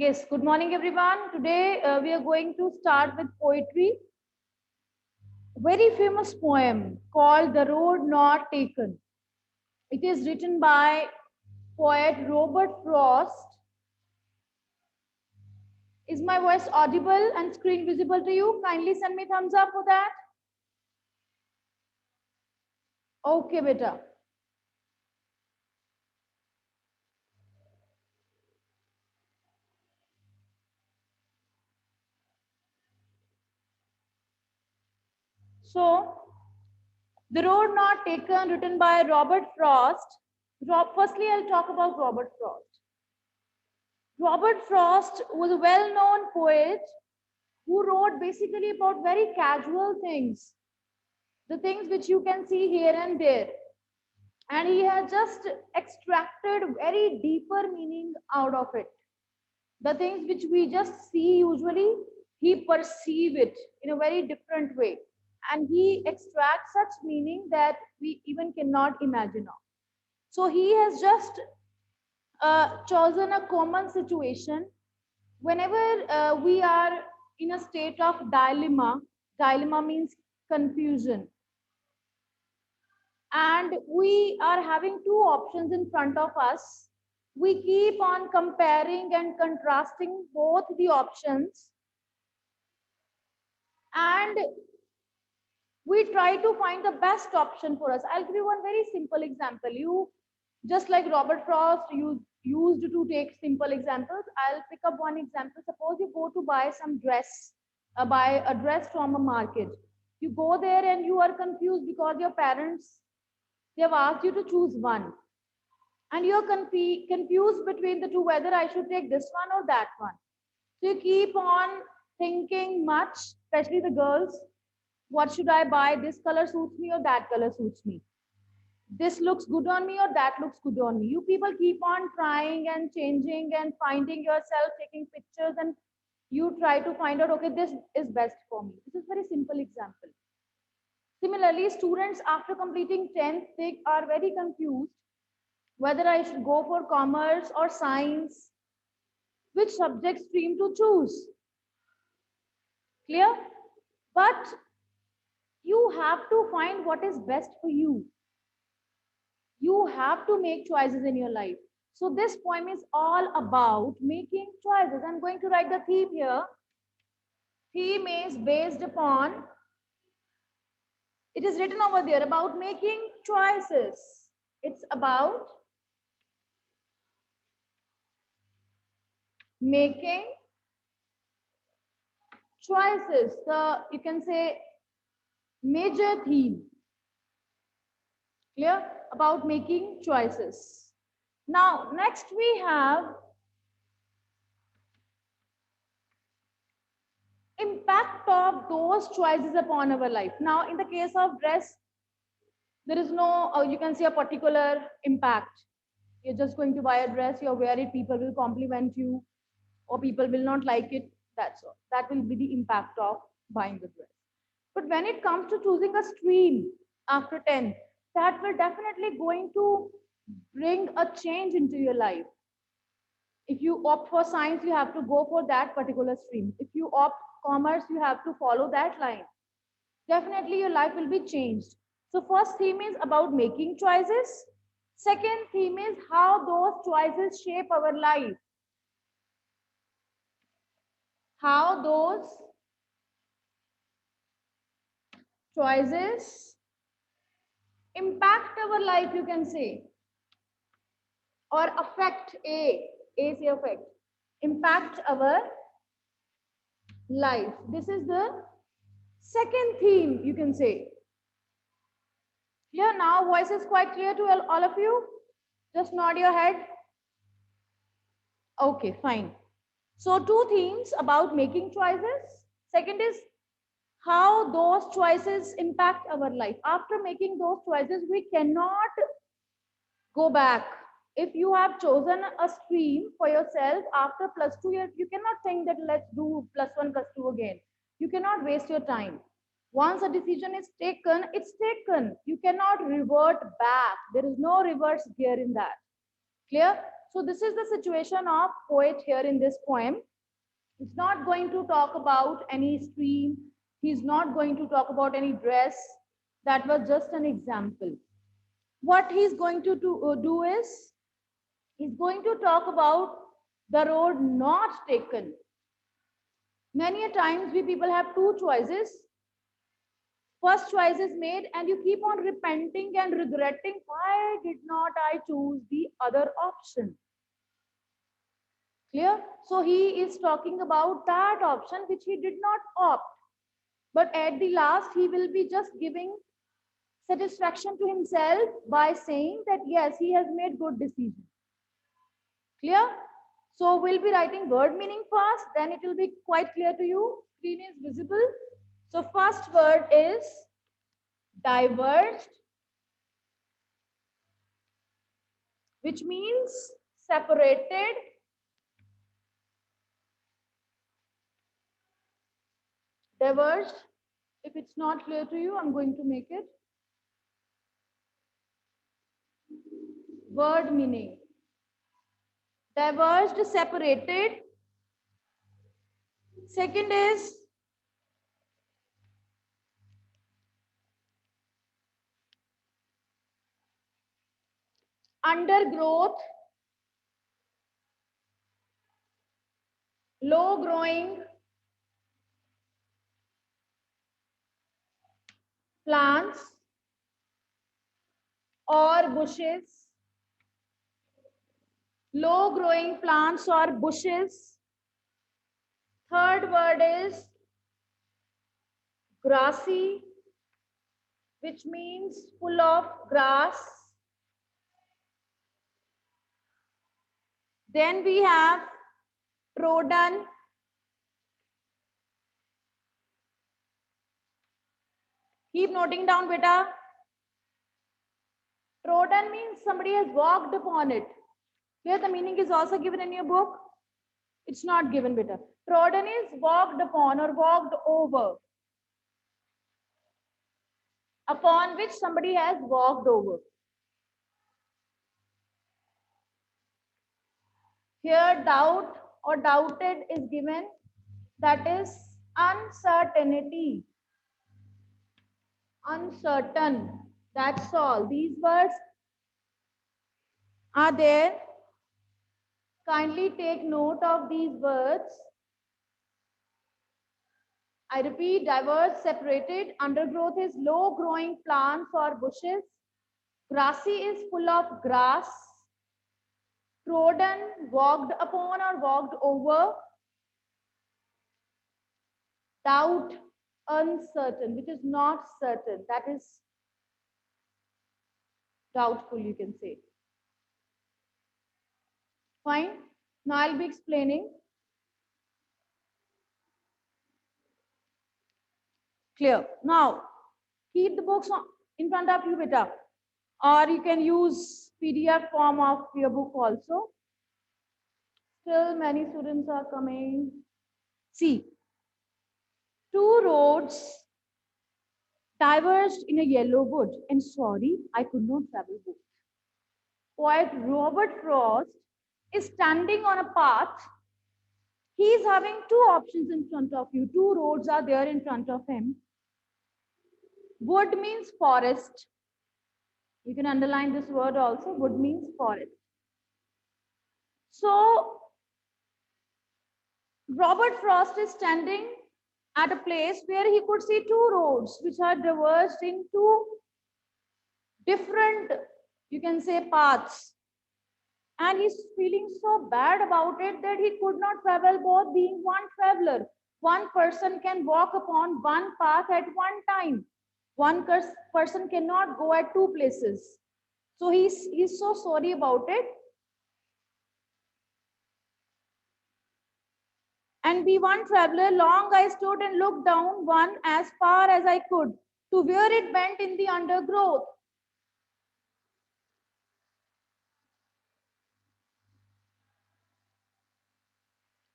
Yes, good morning everyone. Today we are going to start with poetry. Very famous poem called The Road Not Taken. It is written by poet Robert Frost. Is my voice audible and screen visible to you? Kindly send me thumbs up for that. Okay, beta. So, The Road Not Taken, written by Robert Frost. Firstly, I'll talk about Robert Frost. Robert Frost was a well-known poet who wrote basically about very casual things, the things which you can see here and there. And he has just extracted very deeper meaning out of it. The things which we just see usually, he perceive it in a very different way. And he extracts such meaning that we even cannot imagine of. So he has just chosen a common situation whenever we are in a state of dilemma. Dilemma means confusion, and we are having two options in front of us. We keep on comparing and contrasting both the options, and we try to find the best option for us. I'll give you one very simple example. You, just like Robert Frost, you used to take simple examples. I'll pick up one example. Suppose you go to buy some dress, buy a dress from a market. You go there and you are confused because your parents, they have asked you to choose one, and you're confused between the two, whether I should take this one or that one. So you keep on thinking much, especially the girls. What should I buy? This color suits me or that color suits me? This looks good on me or that looks good on me? You people keep on trying and changing and finding yourself, taking pictures, and you try to find out, okay, this is best for me. This is very simple example. Similarly, students after completing 10th, they are very confused whether I should go for commerce or science, which subject stream to choose. Clear? But you have to find what is best for you. You have to make choices in your life. So this poem is all about making choices. I'm going to write the theme here. Theme is based upon, it is written over there, about making choices. It's about making choices. You can say major theme. Clear? About making choices. Now, next we have impact of those choices upon our life. Now, in the case of dress, there is no, you can say, a particular impact. You're just going to buy a dress, you wear it, people will compliment you, or people will not like it. That's all. That will be the impact of buying the dress. But when it comes to choosing a stream after 10, that will definitely going to bring a change into your life. If you opt for science, you have to go for that particular stream. If you opt commerce, you have to follow that line. Definitely your life will be changed. So first theme is about making choices. Second theme is how those choices shape our life. How those choices impact our life, you can say, or affect a say affect, impact our life. This is the second theme, you can say. Clear now? Voice is quite clear to all of you? Just nod your head. Okay, fine. So two themes about making choices. Second is how those choices impact our life. After making those choices, we cannot go back. If you have chosen a stream for yourself after plus two years, you cannot think that let's do plus one, plus two again. You cannot waste your time. Once a decision is taken, it's taken. You cannot revert back. There is no reverse gear in that. Clear? So this is the situation of poet here in this poem. He's not going to talk about any stream. He's not going to talk about any dress. That was just an example. What he's going to do is, he's going to talk about the road not taken. Many a times we people have two choices. First choice is made and you keep on repenting and regretting, why did not I choose the other option? Clear? So he is talking about that option which he did not opt. But at the last, he will be just giving satisfaction to himself by saying that yes, he has made good decision. Clear? So we'll be writing word meaning first, then it will be quite clear to you. Screen is visible. So first word is diverged, which means separated. Diverged. If it's not clear to you, I'm going to make it. Word meaning. Diverged, separated. Second is undergrowth, low growing plants or bushes. Low growing plants or bushes. Third word is grassy, which means full of grass. Then we have trodden. Keep noting down, beta. Trodden means somebody has walked upon it. Here the meaning is also given in your book. It's not given, beta. Trodden is walked upon or walked over. Upon which somebody has walked over. Here doubt or doubted is given. That is uncertainty. Uncertain. That's all. These words are there. Kindly take note of these words. I repeat, diverse, separated. Undergrowth is low growing plants or bushes. Grassy is full of grass. Trodden, walked upon or walked over. Doubt, uncertain, which is not certain. That is doubtful, you can say. Fine. Now I'll be explaining. Clear. Now, keep the books in front of you, beta. Or you can use PDF form of your book also. Still many students are coming. See, two roads diverged in a yellow wood. And sorry, I could not travel both. Poet Robert Frost is standing on a path. He is having two options in front of you. Two roads are there in front of him. Wood means forest. You can underline this word also. Wood means forest. So, Robert Frost is standing at a place where he could see two roads which are diverged into different, you can say, paths. And he's feeling so bad about it that he could not travel both, being one traveler. One person can walk upon one path at one time. One person cannot go at two places. So he's so sorry about it. And be one traveler, long I stood and looked down one as far as I could, to where it went in the undergrowth.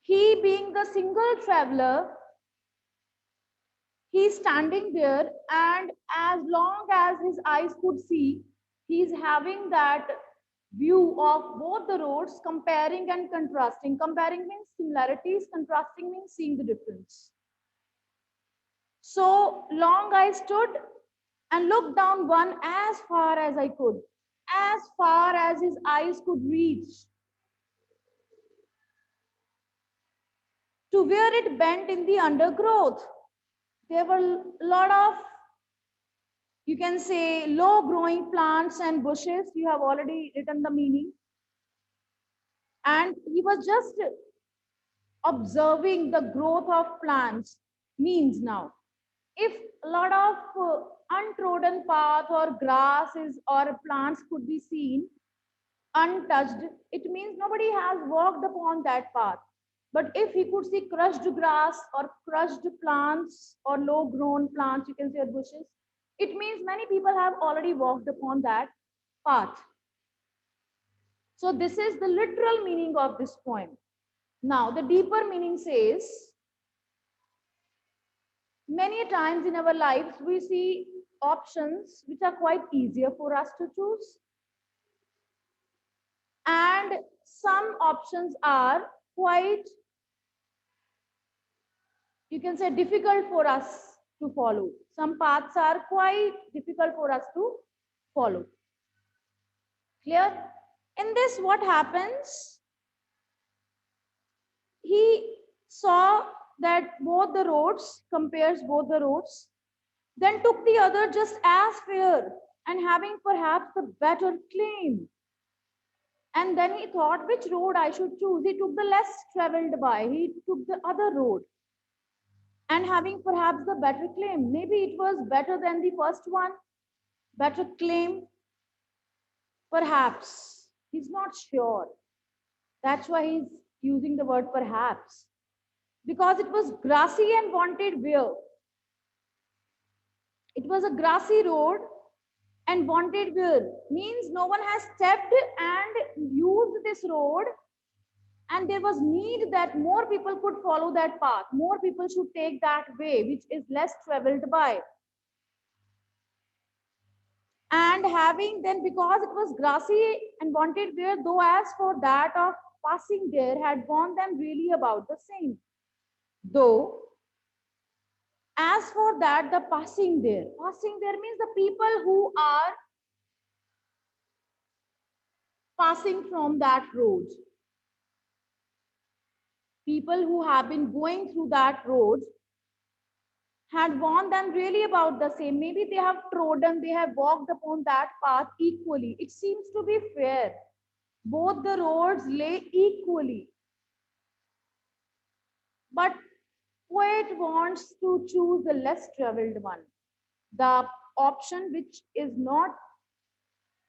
He being the single traveler, he's standing there, and as long as his eyes could see, he's having that view of both the roads, comparing and contrasting. Comparing means similarities, contrasting means seeing the difference. So long I stood and looked down one as far as I could, as far as his eyes could reach, to where it bent in the undergrowth. There were a lot of, you can say, low growing plants and bushes. You have already written the meaning. And he was just observing the growth of plants. Means now, if a lot of untrodden path or grasses or plants could be seen untouched, it means nobody has walked upon that path. But if he could see crushed grass or crushed plants or low grown plants, you can say, or bushes, it means many people have already walked upon that path. So this is the literal meaning of this poem. Now the deeper meaning says, many times in our lives we see options which are quite easier for us to choose, and some options are quite, you can say, difficult for us to follow. Some paths are quite difficult for us to follow. Clear? In this, what happens? He saw that both the roads, compares both the roads, then took the other just as fair and having perhaps the better claim. And then he thought which road I should choose. He took the less traveled by, he took the other road, and having perhaps the better claim. Maybe it was better than the first one, better claim, perhaps. He's not sure. That's why he's using the word perhaps. Because it was grassy and wanted wear. It was a grassy road and wanted wear. Means no one has stepped and used this road, and there was need that more people could follow that path. More people should take that way, which is less traveled by. And having then, because it was grassy and wanted wear, though as for that of passing there had warned them really about the same. Though as for that, the passing there means the people who are passing from that road, people who have been going through that road had warned them really about the same. Maybe they have trodden, they have walked upon that path equally. It seems to be fair. Both the roads lay equally. But poet wants to choose the less traveled one, the option which is not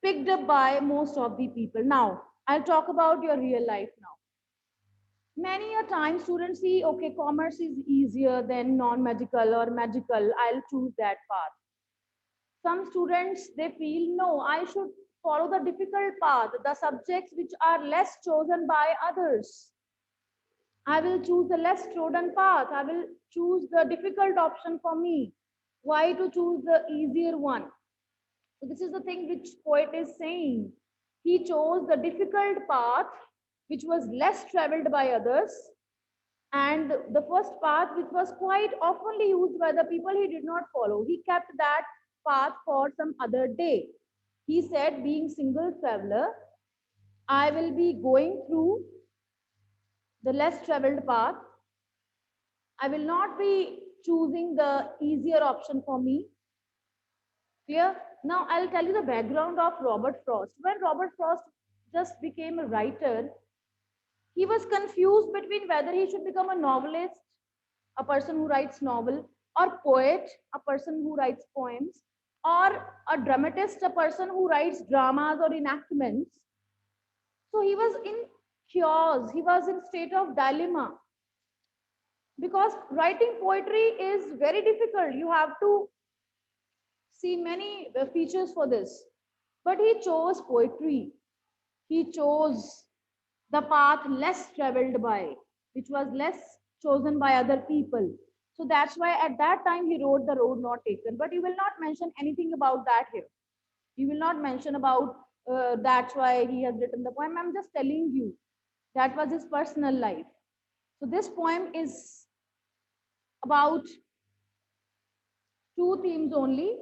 picked up by most of the people. Now, I'll talk about your real life now. Many a time students see, okay, commerce is easier than non-medical or medical, I'll choose that path. Some students, they feel, no, I should follow the difficult path, the subjects which are less chosen by others. I will choose the less trodden path. I will choose the difficult option for me. Why to choose the easier one? So this is the thing which poet is saying. He chose the difficult path, which was less traveled by others, and the first path, which was quite oftenly used by the people, he did not follow. He kept that path for some other day. He said, being single traveler, I will be going through the less traveled path. I will not be choosing the easier option for me. Clear? Now I'll tell you the background of Robert Frost. When Robert Frost just became a writer, he was confused between whether he should become a novelist, a person who writes novel, or poet, a person who writes poems, or a dramatist, a person who writes dramas or enactments. So he was in chaos. He was in state of dilemma, because writing poetry is very difficult. You have to see many features for this. But he chose poetry. He chose the path less traveled by, which was less chosen by other people. So that's why at that time he wrote The Road Not Taken. But you will not mention anything about that here. You will not mention about that's why he has written the poem. I'm just telling you that was his personal life. So this poem is about two themes only.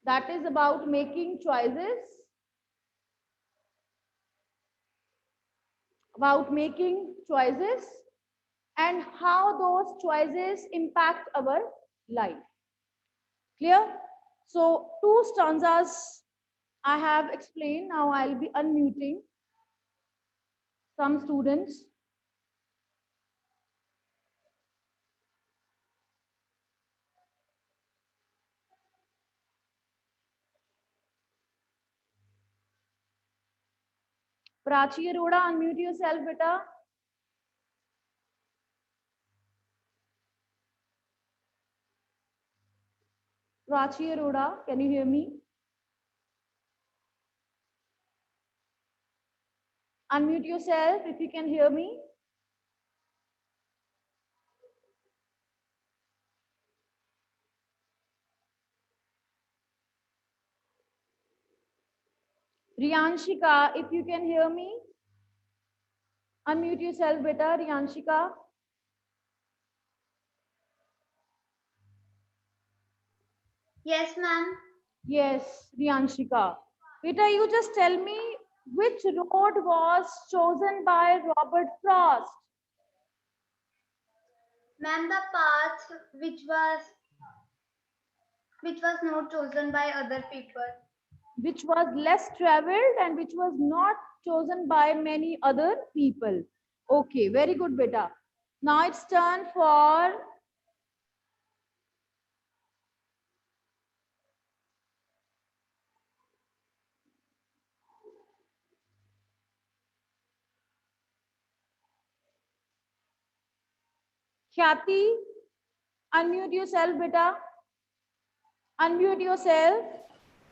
That is about making choices, and how those choices impact our life. Clear? So two stanzas I have explained. Now I'll be unmuting some students. Prachi Arora, unmute yourself, beta. Prachi Arora, can you hear me? Unmute yourself if you can hear me. Riyanshika, if you can hear me, unmute yourself, beta. Riyanshika. Yes, ma'am. Yes, Riyanshika. Beta, you just tell me which road was chosen by Robert Frost? Ma'am, the path which was not chosen by other people. Which was less traveled and which was not chosen by many other people. Okay, very good, beta. Now it's turn for Khyati. Unmute yourself, beta. Unmute yourself.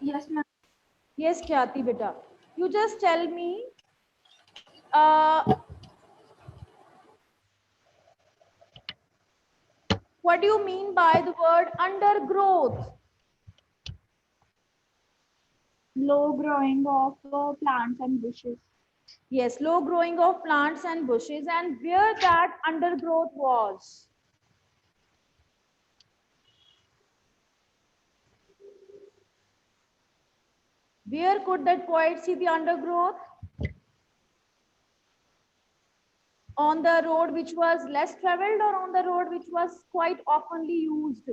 Yes, ma'am. Yes, Khyati, beta. You just tell me uh, what do you mean by the word undergrowth? Low growing of plants and bushes. Yes, low growing of plants and bushes, and where that undergrowth was. Where could that poet see the undergrowth? On the road which was less traveled or on the road which was quite oftenly used?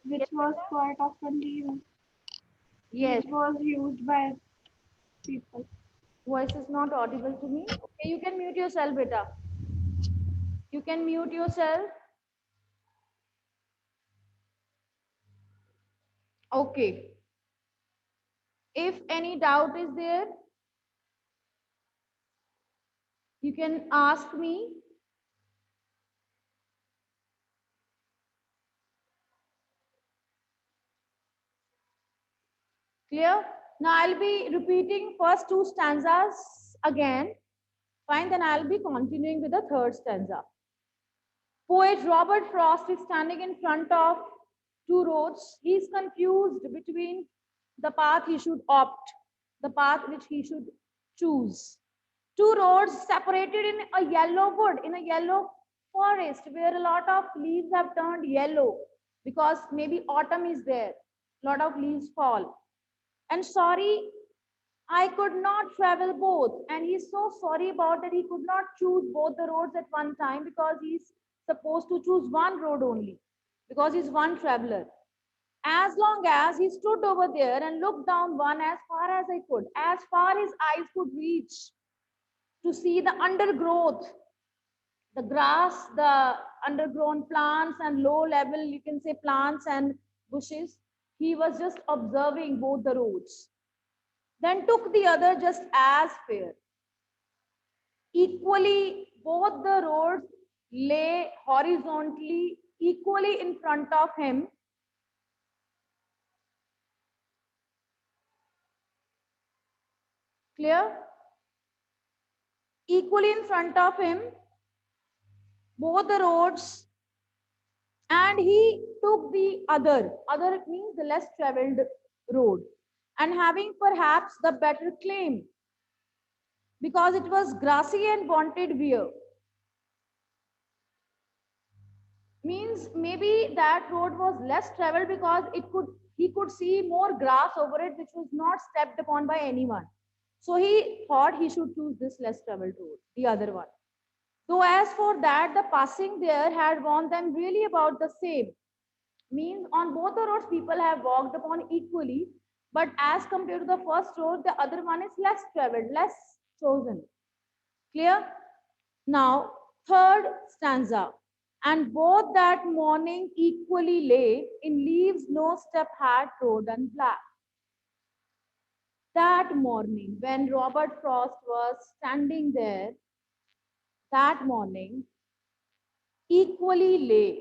Which was quite often used. Yes, Which was used by people. voice is not audible to me. Okay, you can mute yourself, beta. You can mute yourself. Okay. If any doubt is there, you can ask me. Clear? Now I'll be repeating first two stanzas again. Fine, then I'll be continuing with the third stanza. Poet Robert Frost is standing in front of two roads. He's confused between the path he should opt, the path which he should choose. Two roads separated in a yellow wood, in a yellow forest where a lot of leaves have turned yellow because maybe autumn is there. A lot of leaves fall. And sorry, I could not travel both. And he's so sorry about that he could not choose both the roads at one time because he's supposed to choose one road only because he's one traveler. As long as he stood over there and looked down one as far as I could, as far his eyes could reach to see the undergrowth, the grass, the undergrown plants and low level, you can say plants and bushes. He was just observing both the roads. Then took the other just as fair. Equally, both the roads lay horizontally, equally in front of him. Clear? Equally in front of him, both the roads and he took the other means the less traveled road, and having perhaps the better claim because it was grassy and wanted wear. Means maybe that road was less traveled because he could see more grass over it which was not stepped upon by anyone, so he thought he should choose this less traveled road, the other one. Though as for that the passing there had warned them really about the same. Means on both the roads people have walked upon equally, but as compared to the first road the other one is less traveled, less chosen. Clear? Now, third stanza. And both that morning equally lay in leaves no step had trodden black. That morning, when Robert Frost was standing there, that morning equally lay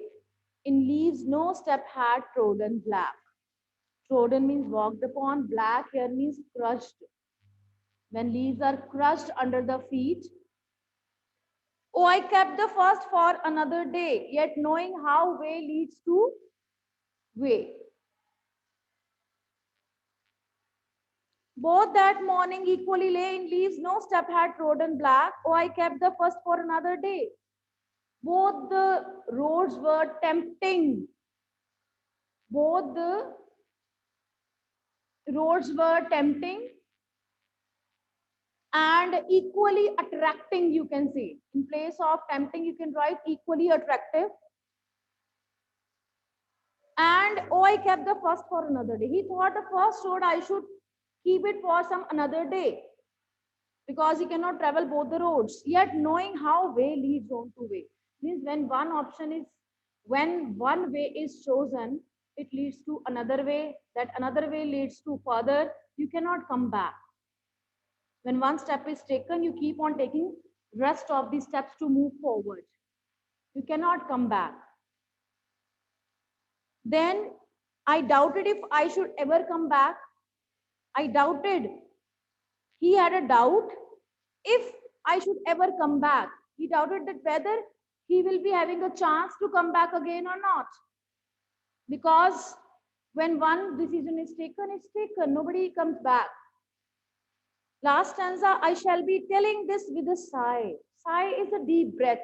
in leaves no step had trodden black. Trodden means walked upon, black here means crushed. When leaves are crushed under the feet, oh, I kept the first for another day, yet knowing how way leads to way. Both that morning equally lay in leaves, no step had trodden black. Oh, I kept the first for another day. Both the roads were tempting. Both the roads were tempting and equally attracting, you can say. In place of tempting, you can write equally attractive. And oh, I kept the first for another day. He thought the first road I should keep it for some another day because he cannot travel both the roads. Yet knowing how way leads on to way means when one way is chosen, it leads to another way. That another way leads to further. You cannot come back. When one step is taken, you keep on taking rest of the steps to move forward. You cannot come back. Then I doubted if I should ever come back. I doubted. He had a doubt if I should ever come back. He doubted that whether he will be having a chance to come back again or not. Because when one decision is taken, it's taken. Nobody comes back. Last stanza, I shall be telling this with a sigh. Sigh is a deep breath.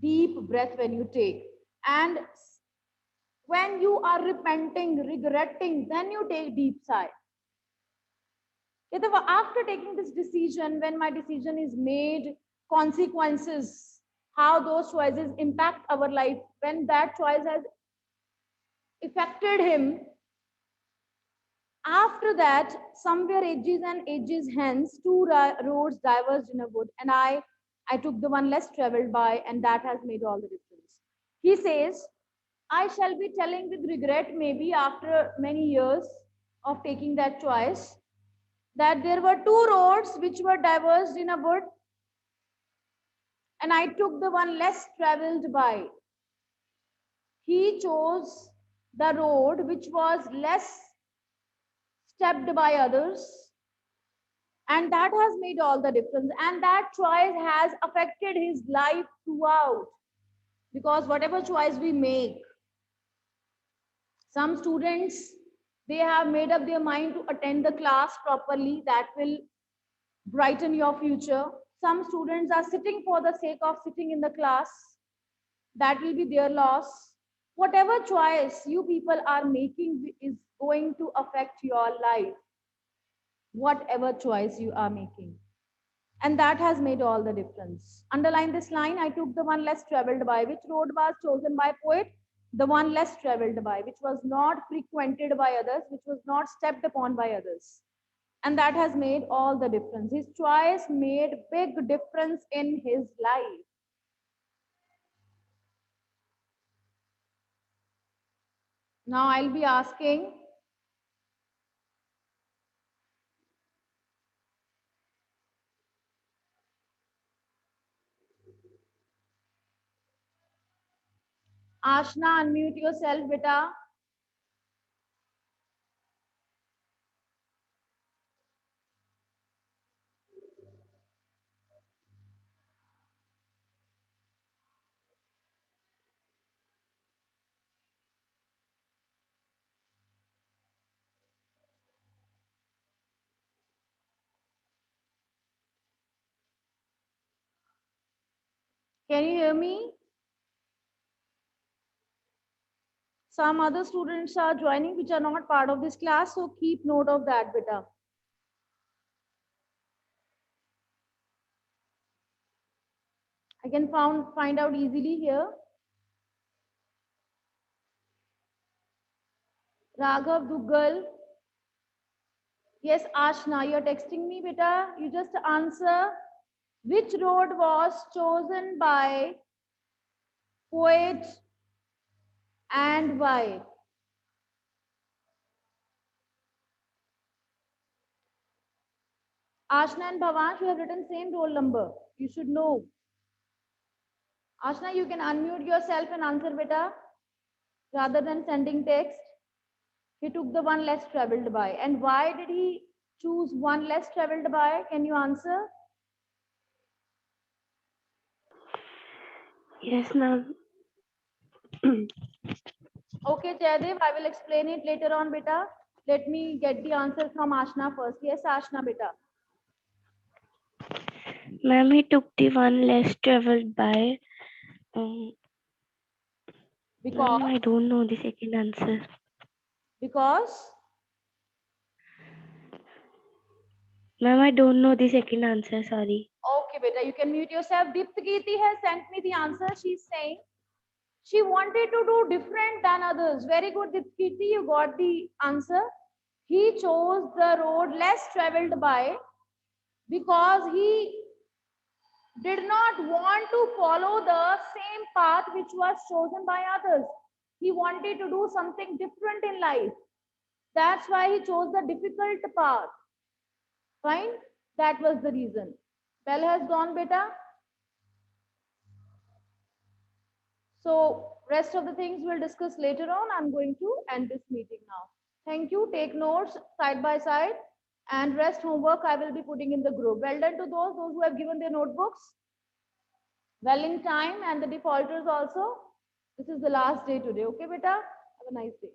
Deep breath when you take. And when you are repenting, regretting, then you take deep sigh. After taking this decision, when my decision is made, consequences, how those choices impact our life, when that choice has affected him, after that, somewhere ages and ages hence, two roads diverged in a wood, and I took the one less traveled by, and that has made all the difference. He says, I shall be telling with regret, maybe after many years of taking that choice, that there were two roads which were diverged in a wood, and I took the one less traveled by. He chose the road which was less stepped by others, and that has made all the difference. And that choice has affected his life throughout. Because whatever choice we make, some students, they have made up their mind to attend the class properly, that will brighten your future. Some students are sitting for the sake of sitting in the class, that will be their loss. Whatever choice you people are making is going to affect your life, whatever choice you are making. And that has made all the difference. Underline this line, I took the one less traveled by. Which road was chosen by poet? The one less traveled by, which was not frequented by others, which was not stepped upon by others. And that has made all the difference. His choice made big difference in his life. Now I'll be asking, Ashna, unmute yourself, beta. Can you hear me? Some other students are joining which are not part of this class, so keep note of that, beta. I can find out easily here. Raghav Duggal. Yes, Ashna, you're texting me, beta. You just answer. Which road was chosen by poet and why? Ashna and Bhavansh, you have written same roll number. You should know. Ashna, you can unmute yourself and answer, beta, rather than sending text. He took the one less traveled by. And why did he choose one less traveled by? Can you answer? Yes, ma'am. Okay, Jaydev, I will explain it later on, beta. Let me get the answer from Ashna first. Yes, Ashna, beta. Ma'am, he took the one less traveled by. Ma'am, Because, I don't know the second answer. because, Ma'am, I don't know the second answer. Sorry. okay, beta, you can mute yourself. Diptakiti has sent me the answer. She's saying she wanted to do different than others. Very good, Diptakiti, you got the answer. He chose the road less traveled by because he did not want to follow the same path which was chosen by others. He wanted to do something different in life. That's why he chose the difficult path. Fine? That was the reason. Bell has gone, beta. So rest of the things we'll discuss later on. I'm going to end this meeting now. Thank you. Take notes side by side and rest homework I will be putting in the group. Well done to those who have given their notebooks. Well in time and the defaulters also. This is the last day today. Okay, beta? Have a nice day.